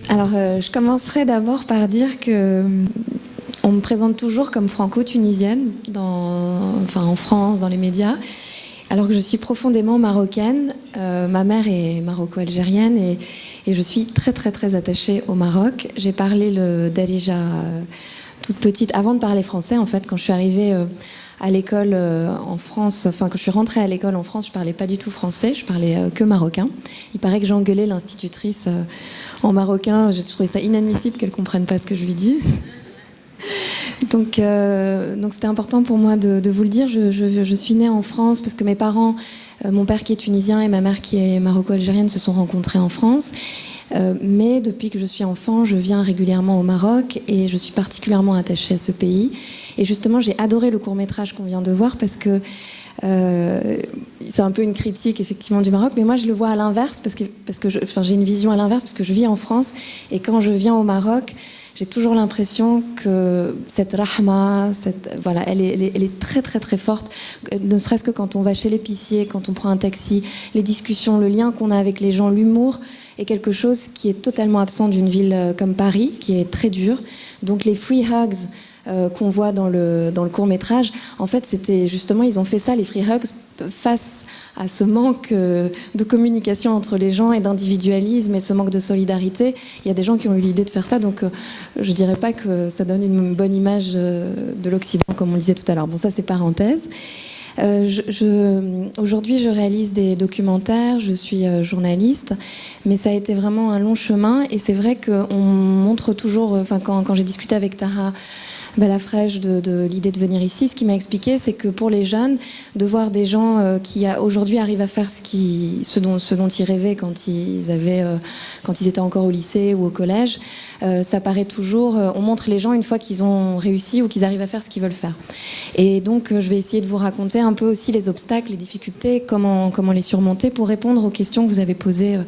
Alors, je commencerai d'abord par dire que on me présente toujours comme franco-tunisienne, en France, dans les médias, alors que je suis profondément marocaine. Ma mère est maroco-algérienne et je suis très très très attachée au Maroc. J'ai parlé le Darija toute petite, avant de parler français en fait, quand je suis arrivée à l'école en France, quand je suis rentrée à l'école en France, je parlais pas du tout français, je parlais que marocain. Il paraît que j'ai engueulé l'institutrice en marocain, j'ai trouvé ça inadmissible qu'elle comprenne pas ce que je lui dise. Donc c'était important pour moi de vous le dire. Je suis née en France parce que mes parents, mon père qui est tunisien et ma mère qui est maroco-algérienne, se sont rencontrés en France. Mais depuis que je suis enfant, je viens régulièrement au Maroc et je suis particulièrement attachée à ce pays. Et justement, j'ai adoré le court-métrage qu'on vient de voir parce que c'est un peu une critique effectivement du Maroc, mais moi je le vois à l'inverse parce que j'ai une vision à l'inverse parce que je vis en France et quand je viens au Maroc, j'ai toujours l'impression que cette rahma, elle est très très très forte, ne serait-ce que quand on va chez l'épicier, quand on prend un taxi, les discussions, le lien qu'on a avec les gens, l'humour est quelque chose qui est totalement absent d'une ville comme Paris, qui est très dure. Donc les free hugs qu'on voit dans le court-métrage, en fait c'était justement, ils ont fait ça, les free hugs, face à ce manque de communication entre les gens et d'individualisme et ce manque de solidarité. Il y a des gens qui ont eu l'idée de faire ça, donc je dirais pas que ça donne une bonne image de l'Occident, comme on disait tout à l'heure. Bon, ça c'est parenthèse. Aujourd'hui, je réalise des documentaires, je suis journaliste, mais ça a été vraiment un long chemin et c'est vrai qu'on montre toujours, quand j'ai discuté avec Tara Belafrèche de l'idée de venir ici, ce qui m'a expliqué, c'est que pour les jeunes, de voir des gens qui aujourd'hui arrivent à faire ce dont ils rêvaient quand ils étaient encore au lycée ou au collège, ça paraît toujours, on montre les gens une fois qu'ils ont réussi ou qu'ils arrivent à faire ce qu'ils veulent faire. Et donc je vais essayer de vous raconter un peu aussi les obstacles, les difficultés, comment les surmonter pour répondre aux questions que vous avez posées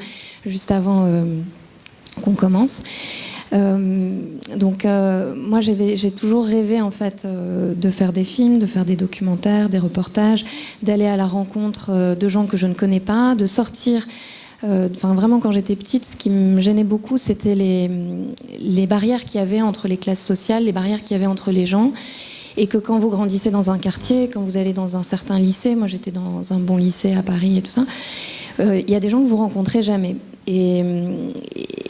juste avant qu'on commence. Moi j'ai toujours rêvé en fait de faire des films, de faire des documentaires, des reportages, d'aller à la rencontre de gens que je ne connais pas, de sortir. Vraiment quand j'étais petite, ce qui me gênait beaucoup, c'était les barrières qu'il y avait entre les classes sociales, les barrières qu'il y avait entre les gens. Et que quand vous grandissez dans un quartier, quand vous allez dans un certain lycée, moi j'étais dans un bon lycée à Paris et tout ça, il y a des gens que vous rencontrez jamais. Et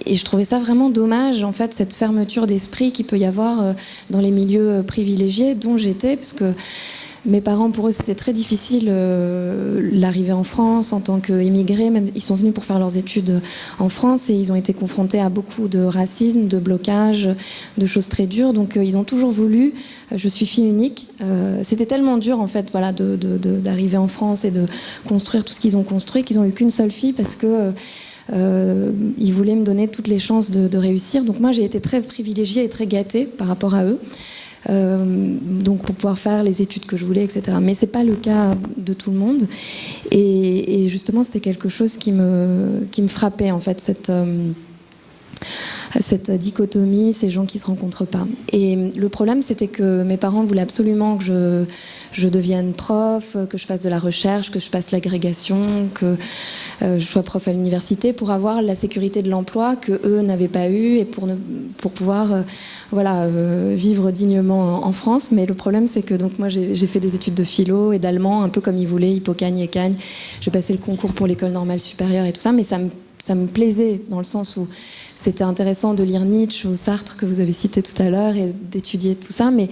je trouvais ça vraiment dommage, en fait, cette fermeture d'esprit qu'il peut y avoir dans les milieux privilégiés dont j'étais, parce que mes parents, pour eux, c'était très difficile l'arrivée en France en tant qu'émigrés. Même, ils sont venus pour faire leurs études en France et ils ont été confrontés à beaucoup de racisme, de blocage, de choses très dures. Donc, ils ont toujours voulu. Je suis fille unique. C'était tellement dur, en fait, voilà, d'arriver en France et de construire tout ce qu'ils ont construit qu'ils n'ont eu qu'une seule fille parce que ils voulaient me donner toutes les chances de réussir. Donc, moi, j'ai été très privilégiée et très gâtée par rapport à eux. Donc pour pouvoir faire les études que je voulais, etc. Mais c'est pas le cas de tout le monde. Et justement, c'était quelque chose qui me frappait, en fait, cette dichotomie, ces gens qui se rencontrent pas. Et le problème, c'était que mes parents voulaient absolument que je devienne prof, que je fasse de la recherche, que je passe l'agrégation, que je sois prof à l'université pour avoir la sécurité de l'emploi que eux n'avaient pas eu et pour pouvoir vivre dignement en France. Mais le problème, c'est que donc moi j'ai fait des études de philo et d'allemand, un peu comme ils voulaient, Hippocagne et Cagne. J'ai passé le concours pour l'école normale supérieure et tout ça, mais ça me plaisait dans le sens où c'était intéressant de lire Nietzsche ou Sartre que vous avez cité tout à l'heure et d'étudier tout ça, mais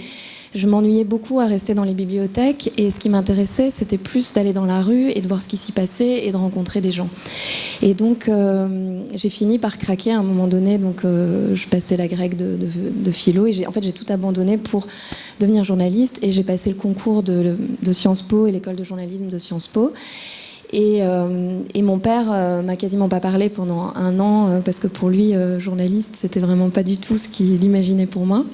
je m'ennuyais beaucoup à rester dans les bibliothèques et ce qui m'intéressait, c'était plus d'aller dans la rue et de voir ce qui s'y passait et de rencontrer des gens. Et donc, j'ai fini par craquer à un moment donné. Donc, je passais la grecque de philo et j'ai tout abandonné pour devenir journaliste et j'ai passé le concours de Sciences Po et l'école de journalisme de Sciences Po. Et mon père m'a quasiment pas parlé pendant un an parce que pour lui, journaliste, c'était vraiment pas du tout ce qu'il imaginait pour moi.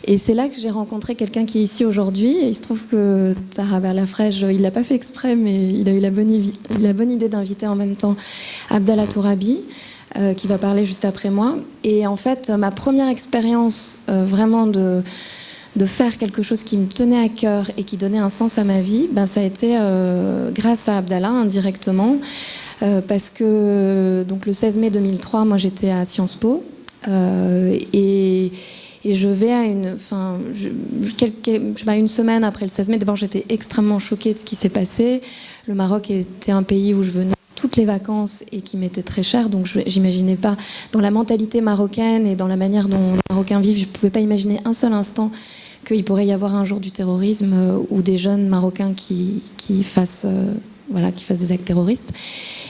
Et c'est là que j'ai rencontré quelqu'un qui est ici aujourd'hui. Et il se trouve que Tara Belafrèche, il l'a pas fait exprès, mais il a eu la bonne idée d'inviter en même temps Abdallah Tourabi, qui va parler juste après moi. Et en fait, ma première expérience vraiment de faire quelque chose qui me tenait à cœur et qui donnait un sens à ma vie, ça a été grâce à Abdallah indirectement. parce que donc le 16 mai 2003, moi j'étais à Sciences Po et je vais à une semaine après le 16 mai, d'abord j'étais extrêmement choquée de ce qui s'est passé. Le Maroc était un pays où je venais toutes les vacances et qui m'était très cher, donc j'imaginais pas, dans la mentalité marocaine et dans la manière dont les Marocains vivent, je pouvais pas imaginer un seul instant qu'il pourrait y avoir un jour du terrorisme ou des jeunes Marocains qui fassent des actes terroristes.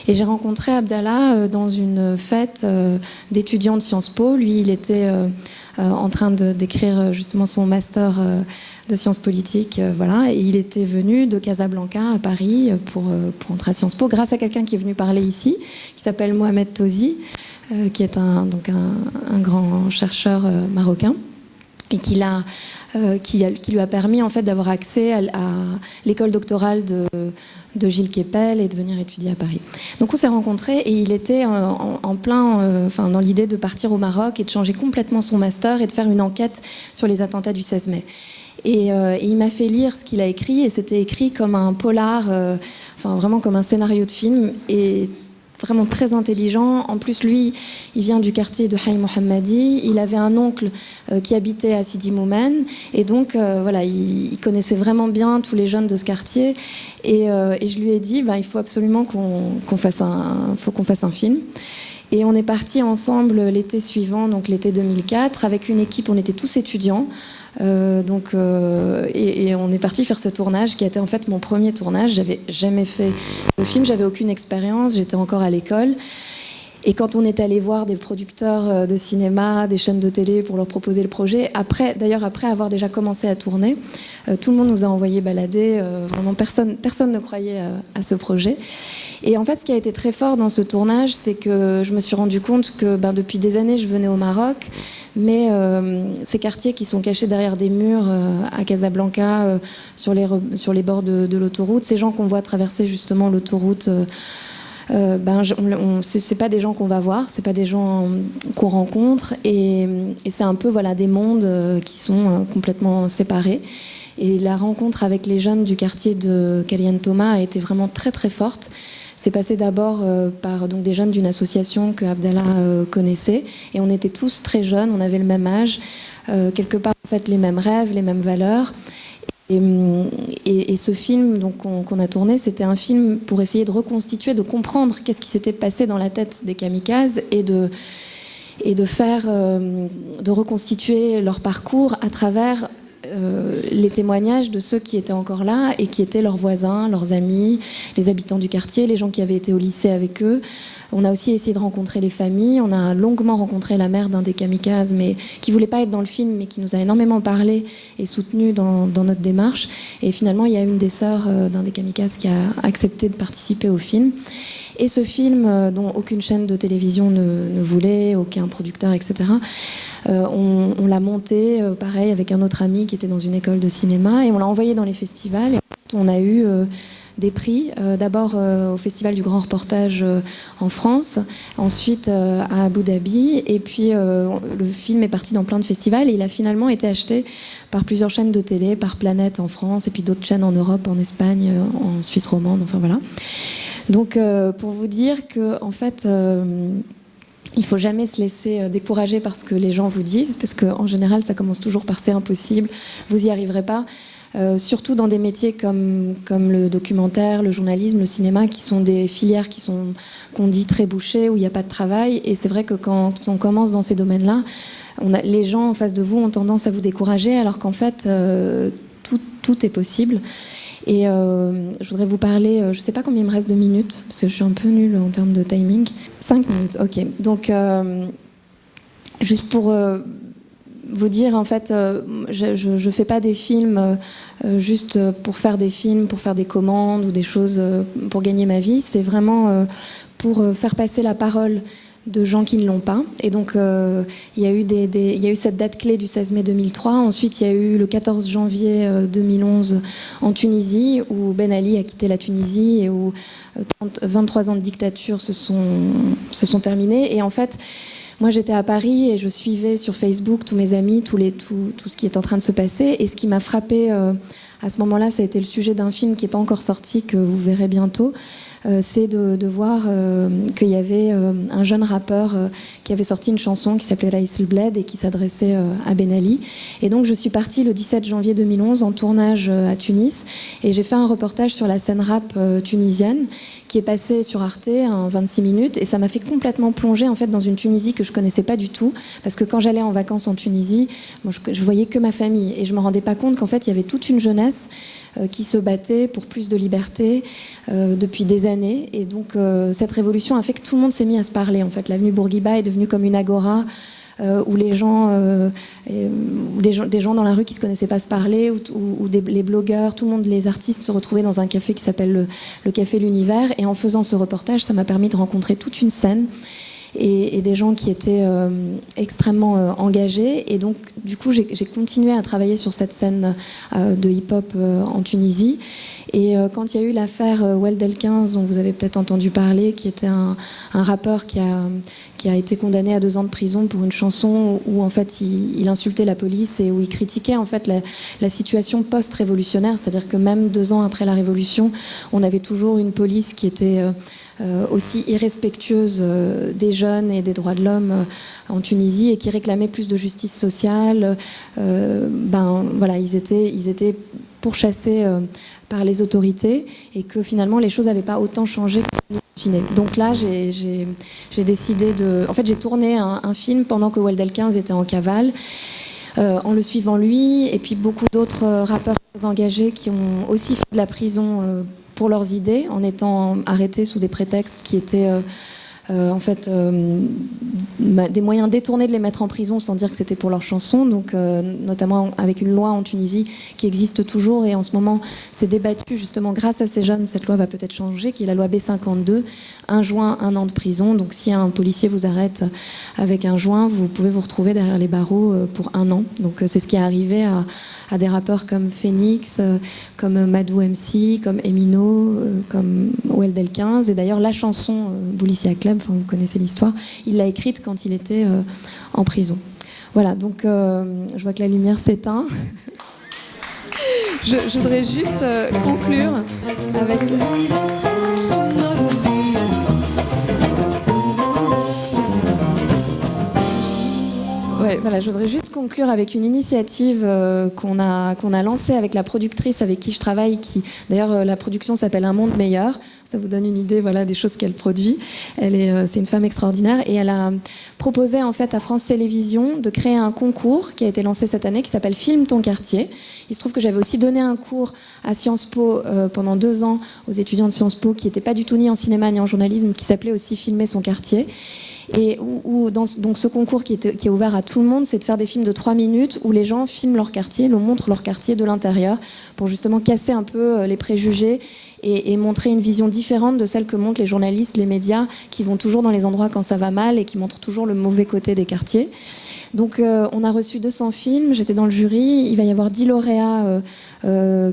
Et j'ai rencontré Abdallah dans une fête d'étudiants de Sciences Po. Lui, il était en train d'écrire justement son master de sciences politiques, et il était venu de Casablanca à Paris pour entrer à Sciences Po grâce à quelqu'un qui est venu parler ici, qui s'appelle Mohamed Tozi, qui est un grand chercheur marocain et qui lui a permis en fait d'avoir accès à l'école doctorale de Gilles Kepel et de venir étudier à Paris. Donc on s'est rencontrés et il était en plein dans l'idée de partir au Maroc et de changer complètement son master et de faire une enquête sur les attentats du 16 mai. Et il m'a fait lire ce qu'il a écrit et c'était écrit comme un polar, vraiment comme un scénario de film et vraiment très intelligent. En plus, lui, il vient du quartier de Haï Mohammadi. Il avait un oncle qui habitait à Sidi Moumen. Et donc, il connaissait vraiment bien tous les jeunes de ce quartier. Et je lui ai dit, il faut absolument qu'on fasse un film. Et on est partis ensemble l'été suivant, donc l'été 2004, avec une équipe, on était tous étudiants. Et on est parti faire ce tournage qui a été en fait mon premier tournage. J'avais jamais fait de film, j'avais aucune expérience, j'étais encore à l'école. Et quand on est allé voir des producteurs de cinéma, des chaînes de télé pour leur proposer le projet, après avoir déjà commencé à tourner, tout le monde nous a envoyé balader. Vraiment personne ne croyait à ce projet. Et en fait, ce qui a été très fort dans ce tournage, c'est que je me suis rendu compte que depuis des années, je venais au Maroc, mais ces quartiers qui sont cachés derrière des murs à Casablanca, sur les bords de l'autoroute, ces gens qu'on voit traverser justement l'autoroute, c'est pas des gens qu'on va voir, c'est pas des gens qu'on rencontre, et c'est un peu des mondes qui sont complètement séparés. Et la rencontre avec les jeunes du quartier de Kalian Thomas a été vraiment très très forte. C'est passé d'abord par des jeunes d'une association que Abdallah connaissait, et on était tous très jeunes, on avait le même âge, quelque part en fait les mêmes rêves, les mêmes valeurs. Et ce film qu'on a tourné, c'était un film pour essayer de reconstituer, de comprendre qu'est-ce qui s'était passé dans la tête des kamikazes et de reconstituer leur parcours à travers les témoignages de ceux qui étaient encore là et qui étaient leurs voisins, leurs amis, les habitants du quartier, les gens qui avaient été au lycée avec eux. On a aussi essayé de rencontrer les familles. On a longuement rencontré la mère d'un des kamikazes, mais qui voulait pas être dans le film, mais qui nous a énormément parlé et soutenu dans notre démarche. Et finalement, il y a une des sœurs d'un des kamikazes qui a accepté de participer au film. Et ce film, dont aucune chaîne de télévision ne voulait, aucun producteur, etc., on l'a monté, pareil, avec un autre ami qui était dans une école de cinéma, et on l'a envoyé dans les festivals. Et on a eu des prix, d'abord au Festival du Grand Reportage en France, ensuite à Abu Dhabi, et puis le film est parti dans plein de festivals, et il a finalement été acheté par plusieurs chaînes de télé, par Planète en France, et puis d'autres chaînes en Europe, en Espagne, en Suisse romande, enfin voilà. Donc pour vous dire que en fait il faut jamais se laisser décourager par ce que les gens vous disent, parce qu'en général ça commence toujours par c'est impossible, vous y arriverez pas. Surtout dans des métiers comme le documentaire, le journalisme, le cinéma, qui sont des filières qu'on dit très bouchées, où il n'y a pas de travail. Et c'est vrai que quand on commence dans ces domaines-là, les gens en face de vous ont tendance à vous décourager, alors qu'en fait tout est possible. Et je voudrais vous parler, je ne sais pas combien il me reste de minutes, parce que je suis un peu nulle en termes de timing. 5 minutes, ok. Donc, juste pour vous dire, en fait, je ne fais pas des films juste pour faire des films, pour faire des commandes ou des choses pour gagner ma vie. C'est vraiment pour faire passer la parole de gens qui ne l'ont pas. Et donc, il y a eu cette date clé du 16 mai 2003. Ensuite, il y a eu le 14 janvier 2011 en Tunisie, où Ben Ali a quitté la Tunisie et où 23 ans de dictature se sont terminés. Et en fait, moi, j'étais à Paris et je suivais sur Facebook tous mes amis, tout ce qui est en train de se passer. Et ce qui m'a frappé à ce moment-là, ça a été le sujet d'un film qui n'est pas encore sorti, que vous verrez bientôt, c'est de voir qu'il y avait un jeune rappeur qui avait sorti une chanson qui s'appelait Raïs El Bled et qui s'adressait à Ben Ali. Et donc je suis partie le 17 janvier 2011 en tournage à Tunis et j'ai fait un reportage sur la scène rap tunisienne qui est passé sur Arte en 26 minutes et ça m'a fait complètement plonger en fait dans une Tunisie que je connaissais pas du tout parce que quand j'allais en vacances en Tunisie, moi, je voyais que ma famille et je me rendais pas compte qu'en fait il y avait toute une jeunesse qui se battait pour plus de liberté depuis des années. Et donc cette révolution a fait que tout le monde s'est mis à se parler. En fait, l'avenue Bourguiba est devenue comme une agora où les gens, des gens dans la rue qui se connaissaient pas se parler, où les blogueurs, tout le monde, les artistes se retrouvaient dans un café qui s'appelle le Café L'Univers. Et en faisant ce reportage, ça m'a permis de rencontrer toute une scène et des gens qui étaient extrêmement engagés. Et donc, du coup, j'ai continué à travailler sur cette scène de hip-hop en Tunisie. Et quand il y a eu l'affaire Weldel 15, dont vous avez peut-être entendu parler, qui était un rappeur qui a été condamné à 2 ans de prison pour une chanson où en fait il insultait la police et où il critiquait en fait la situation post-révolutionnaire, c'est-à-dire que même 2 ans après la révolution, on avait toujours une police qui était aussi irrespectueuse des jeunes et des droits de l'homme en Tunisie et qui réclamait plus de justice sociale. Voilà, ils étaient pourchassés par les autorités et que finalement les choses n'avaient pas autant changé que ce qu'on imaginait. Donc là, j'ai décidé de... En fait, j'ai tourné un film pendant que Weldel 15 était en cavale, en le suivant lui et puis beaucoup d'autres rappeurs très engagés qui ont aussi fait de la prison pour leurs idées, en étant arrêtés sous des prétextes qui étaient en fait des moyens détournés de les mettre en prison sans dire que c'était pour leurs chansons, donc notamment avec une loi en Tunisie qui existe toujours et en ce moment c'est débattu justement grâce à ces jeunes, cette loi va peut-être changer, qui est la loi B52, 1 joint, 1 an de prison. Donc si un policier vous arrête avec un joint, vous pouvez vous retrouver derrière les barreaux pour 1 an. Donc c'est ce qui est arrivé à des rappeurs comme Phoenix, comme Madou MC, comme Emino, comme Weldel 15. Et d'ailleurs la chanson Boulissia Club, enfin, vous connaissez l'histoire, il l'a écrite quand il était en prison. Voilà, donc je vois que la lumière s'éteint. Je voudrais juste conclure avec... Ouais, voilà, je voudrais juste conclure avec une initiative qu'on a lancée avec la productrice avec qui je travaille, qui d'ailleurs la production s'appelle Un Monde Meilleur. Ça vous donne une idée, voilà, des choses qu'elle produit. C'est une femme extraordinaire et elle a proposé en fait à France Télévisions de créer un concours qui a été lancé cette année qui s'appelle Filme ton quartier. Il se trouve que j'avais aussi donné un cours à Sciences Po pendant 2 ans aux étudiants de Sciences Po qui n'étaient pas du tout ni en cinéma ni en journalisme, qui s'appelait aussi Filmer son quartier. Et donc ce concours qui est ouvert à tout le monde, c'est de faire des films de 3 minutes où les gens filment leur quartier, montrent leur quartier de l'intérieur pour justement casser un peu les préjugés et montrer une vision différente de celle que montrent les journalistes, les médias qui vont toujours dans les endroits quand ça va mal et qui montrent toujours le mauvais côté des quartiers. Donc on a reçu 200 films, j'étais dans le jury, il va y avoir 10 lauréats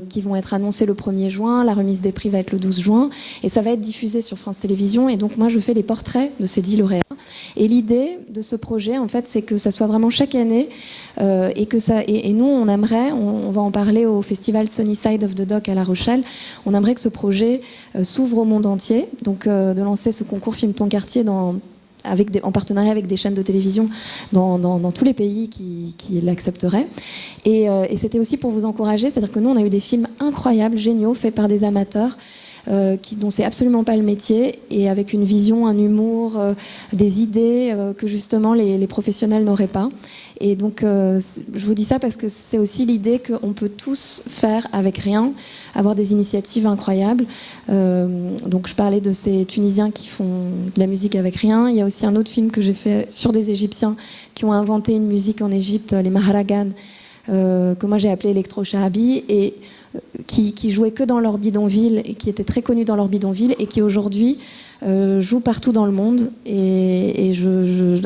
qui vont être annoncés le 1er juin, la remise des prix va être le 12 juin et ça va être diffusé sur France Télévisions et donc moi je fais des portraits de ces 10 lauréats. Et l'idée de ce projet en fait c'est que ça soit vraiment chaque année et nous on aimerait, on va en parler au festival Sunny Side of the Dock à La Rochelle, on aimerait que ce projet s'ouvre au monde entier, donc de lancer ce concours Filme ton quartier en partenariat avec des chaînes de télévision dans tous les pays qui l'accepteraient. Et c'était aussi pour vous encourager, c'est-à-dire que nous, on a eu des films incroyables, géniaux, faits par des amateurs, dont c'est absolument pas le métier, et avec une vision, un humour, des idées que justement les professionnels n'auraient pas. Et donc, je vous dis ça parce que c'est aussi l'idée qu'on peut tous faire avec rien, avoir des initiatives incroyables. Donc, je parlais de ces Tunisiens qui font de la musique avec rien. Il y a aussi un autre film que j'ai fait sur des Égyptiens qui ont inventé une musique en Égypte, les Maharagan, que moi j'ai appelé électro-sharabi, et qui jouaient que dans leur bidonville et qui étaient très connus dans leur bidonville et qui aujourd'hui jouent partout dans le monde. Et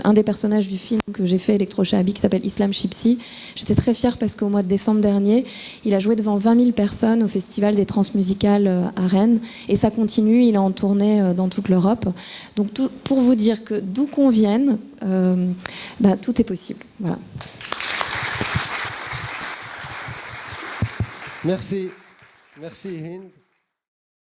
un des personnages du film que j'ai fait, électro-sharabi, qui s'appelle Islam Chipsi, j'étais très fière parce qu'au mois de décembre dernier, il a joué devant 20 000 personnes au Festival des Transmusicales à Rennes et ça continue, il est en tournée dans toute l'Europe. Donc pour vous dire que d'où qu'on vienne, tout est possible. Voilà. Merci. Merci Hind.